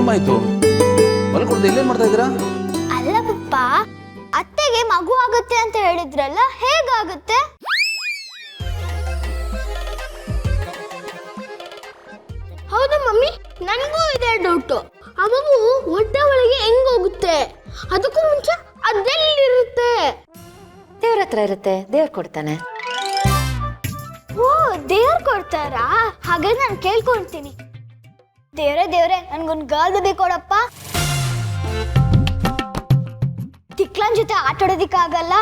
Time ಆಯ್ತು, ಮಲ್ಕೊಡ್ದೆ ಇಲ್ಲೇನ್ ಮಾಡ್ತಾ ಇದ್ದೀರಾ? ಅಲ್ಲ ಪಪ್ಪ, ಅತ್ತೆಗೆ ಮಗು ಆಗುತ್ತೆ ಅಂತ ಹೇಳಿದ್ರಲ್ಲ, ಹೇಗಾಗುತ್ತೆ? ಹೌದು ಮಮ್ಮಿ, ನನಗೂ ಇದೆ ಡೌಟು. ಆ ಮಗು ಹೊಟ್ಟೆ ಒಳಗೆ ಹೆಂಗ್ ಹೋಗುತ್ತೆ? ಅದಕ್ಕೂ ಮುಂಚೆ ಅದೆಲ್ಲಿರುತ್ತೆ? ದೇವ್ರ ಹತ್ರ ಇರುತ್ತೆ, ದೇವ್ರು ಕೊಡ್ತಾನೆ. ಓ, ದೇವ್ರು ಕೊಡ್ತಾರಾ? ಹಾಗಾದ್ರೆ ನಾನು ಕೇಳ್ಕೊಳ್ತೀನಿ. ದೇವ್ರೆ ನನ್ಗೊಂದು ಗರ್ಲ್ ಬೇಬಿ ಕೊಡಪ್ಪ. ತಿಕ್ಲನ್ ಜೊತೆ ಆಟ ಆಡೋದಿಕ್ಕಾಗಲ್ಲ.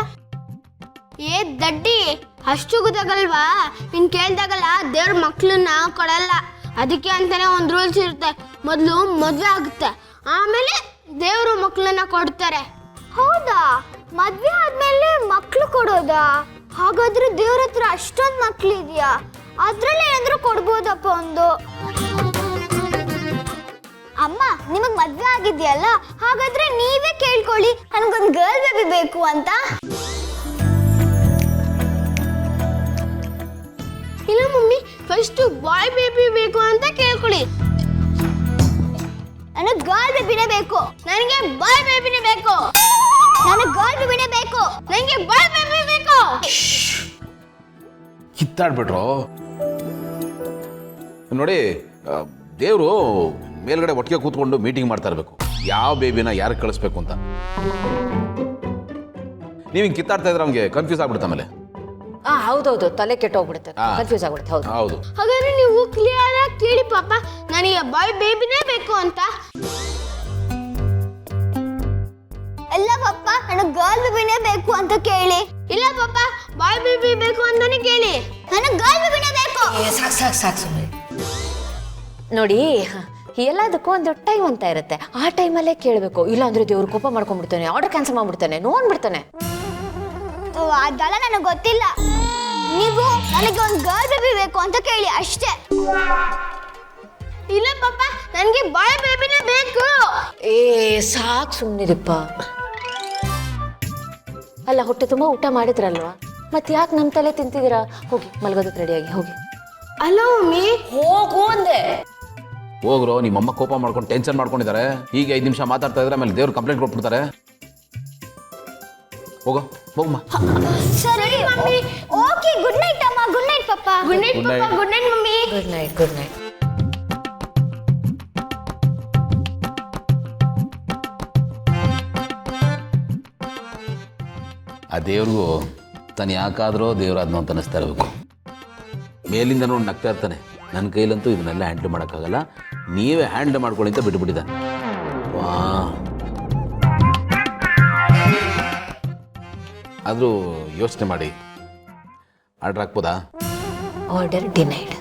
ಏ ದಡ್ಡಿ, ಅಷ್ಟು ಗೊತ್ತಾಗಲ್ವಾ? ನೀನ್ ಕೇಳ್ದಾಗಲ್ಲ ದೇವ್ರ ಮಕ್ಳನ್ನ ಕೊಡಲ್ಲ. ಅದಕ್ಕೆ ಅಂತಾನೆ ಒಂದು ರೂಲ್ಸ್ ಇರುತ್ತೆ. ಮೊದಲು ಮದ್ವೆ ಆಗುತ್ತೆ, ಆಮೇಲೆ ದೇವರು ಮಕ್ಕಳನ್ನ ಕೊಡ್ತಾರೆ. ಹೌದಾ? ಮದ್ವೆ ಆದ್ಮೇಲೆ ಮಕ್ಳು ಕೊಡೋದಾ? ಹಾಗಾದ್ರೆ ದೇವ್ರ ಹತ್ರ ಅಷ್ಟೊಂದು ಮಕ್ಳು ಇದೆಯಾ? ಅದ್ರಲ್ಲಿ ಏನಾದ್ರೂ ಕೊಡ್ಬೋದಪ್ಪ ಒಂದು. ಅಮ್ಮ, ನಿಮಗ್ ಮದ್ವೆ ಆಗಿದ್ಯಲ್ಲ, ಹಾಗಾದ್ರೆ ನೀವೇ ಕೇಳ್ಕೊಳ್ಳಿ, ನನ್ಗೊಂದು ಗರ್ಲ್ ಬೇಬಿ ಬೇಕು ಅಂತ. ಇಲ್ಲ ಮಮ್ಮಿ, ಫಸ್ಟ್ ಬಾಯ್ ಬೇಬಿ ಬೇಕು ಅಂತ ಕೇಳ್ಕೊಳ್ಳಿ. ನನಗೆ ಗರ್ಲ್ ಬೇಬಿನೇ ಬೇಕು. ನನಗೆ ಬಾಯ್ ಬೇಬಿನೇ ಬೇಕು. ನನಗೆ ಗರ್ಲ್ ಬೇಬಿನೇ ಬೇಕು. ನನಗೆ ಬಾಯ್ ಬೇಬಿ ಬೇಕು. ಕಿತ್ತಾಡ್ಬಿಟ್ರು ನೋಡಿ. ದೇವರು ಮೇಲ್ಗಡೆ ಒಟ್ಟಿಗೆ ಕೂತ್ಕೊಂಡು ಮೀಟಿಂಗ್ ಮಾಡ್ತಾ ಇರಬೇಕು, ಯಾವ ಬೇಬಿನ ಯಾರಿಗೆ ಕಳಿಸ್ಬೇಕು ಅಂತ. ನೀವು ಹಿಂಗೆ ಕಿತ್ತಾಡ್ತಾ ಇದ್ರೆ ಅವ್ನಿಗೆ ಕನ್ಫ್ಯೂಸ್ ಆಗ್ಬಿಡುತ್ತೆ. ಆಮೇಲೆ ಹೌದೌದು, ತಲೆ ಕೆಟ್ಟೋಗ್ಬಿಡುತ್ತೆ, ಕನ್ಫ್ಯೂಸ್ ಆಗ್ಬಿಡುತ್ತೆ. ಹೌದು ಹೌದು. ಹಾಗಾದ್ರೆ ನೀವು ಕ್ಲಿಯರ್ ಆಗಿ ಕೇಳಿ ಪಾಪ, ನನಗೆ ಬಾಯ್ ಬೇಬಿನೇ ಬೇಕು ಅಂತ. ಇಲ್ಲ ಪಾಪ, ನನಗೆ ಗರ್ಲ್ ಬೇಬಿನೇ ಬೇಕು ಅಂತ ಕೇಳಿ. ಇಲ್ಲ ಪಾಪ, ಬಾಯ್ ಬೇಬಿ ಬೇಕು ಅಂತಾನೆ ಕೇಳಿ. ನನಗೆ ಗರ್ಲ್ ಬೇಬಿನೇ ಬೇಕು. ಸಾಕು ಸುಮ್ಮನೆ ನೋಡಿ. ಎಲ್ಲದಕ್ಕೂ ಒಂದು ಟೈಮ್ ಅಂತ ಇರುತ್ತೆ, ಆ ಟೈಮಲ್ಲೇ ಕೇಳಬೇಕು. ಇಲ್ಲ ಅಂದ್ರೆ ದೇವ್ರು ಕೋಪ ಮಾಡ್ಕೊಂಡ್ಬಿಡ್ತಾನೆ, ಆರ್ಡರ್ ಕ್ಯಾನ್ಸಲ್ ಮಾಡ್ಬಿಡ್ತಾನೆ, ನೋಡ್ಬಿಡ್ತಾನೆ. ಅದೆಲ್ಲ ನನಗೆ ಗೊತ್ತಿಲ್ಲ. ನೀವು ನನಗೆ ಒಂದು ಗರ್ಲ್ ಬೇಬಿ ಬೇಕು ಅಂತ ಕೇಳಿ ಅಷ್ಟೇ. ಇಲ್ಲ ಪಾಪ, ನನಗೆ ಬಾಯ್ ಬೇಬಿನೇ ಬೇಕು. ಸಾಕು ಸುಮ್ಮನಿರಪ್ಪ. ಅಲ್ಲ, ಹೊಟ್ಟೆ ತುಂಬ ಊಟ ಮಾಡಿದ್ರಲ್ವಾ, ಮತ್ತೆ ಯಾಕೆ ನಮ್ಮ ತಲೆ ತಿಂತಿದ್ದೀರಾ? ಹೋಗಿ ಮಲಗೋದಕ್ಕೆ ರೆಡಿಯಾಗಿ ಹೋಗಿ. ಅಲ್ಲ ಮಮ್ಮಿ, ಹೋಗು ಅಂದೆ. ಹೋಗ್ರು, ನಿಮ್ಮಮ್ಮ ಕೋಪ ಮಾಡ್ಕೊಂಡು ಟೆನ್ಷನ್ ಮಾಡ್ಕೊಂಡಿದ್ದಾರೆ. ಈಗ 5 ನಿಮಿಷ ಮಾತಾಡ್ತಾ ಇದ್ರೆ ಆಮೇಲೆ ದೇವ್ರು ಕಂಪ್ಲೇಂಟ್ ಕೊಟ್ಬಿಡ್ತಾರೆ. ಹೋಗಮ್ಮ. ಸರಿ ಮಮ್ಮಿ. ಓಕೆ, ಗುಡ್ ನೈಟ್ ಅಮ್ಮ. Good night papa. Good night papa. Good night mummy. Good night. Good night. ಆ ದೇವ್ರಿಗೂ ತಾನು ಯಾಕಾದ್ರೂ ದೇವ್ರಾದ್ನೋ ಅಂತ ಅನಿಸ್ತಾ ಇರಬೇಕು. ಮೇಲಿಂದ ನೋಡಿ ನಗ್ತಾ ಇರ್ತಾನೆ, ನನ್ನ ಕೈಲಂತೂ ಇದನ್ನೆಲ್ಲ ಹ್ಯಾಂಡಲ್ ಮಾಡೋಕ್ಕಾಗಲ್ಲ, ನೀವೇ ಹ್ಯಾಂಡಲ್ ಮಾಡ್ಕೊಳ್ಳಿ ಅಂತ ಬಿಟ್ಟುಬಿಟ್ಟಿದ್ದಾನೆ. ವಾ, ಆದರೂ ಯೋಚನೆ ಮಾಡಿ ಆರ್ಡರ್ ಹಾಕ್ಬೋದಾ? Order denied.